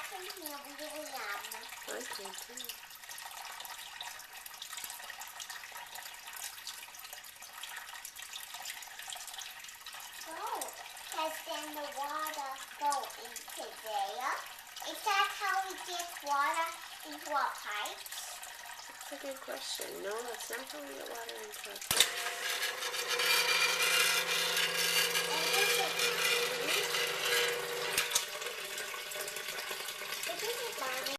can hear William. I can too. Oh, because then the water go into there. Is that how we get water into our pipes? That's a good question. No, that's not how we get water into our pipes.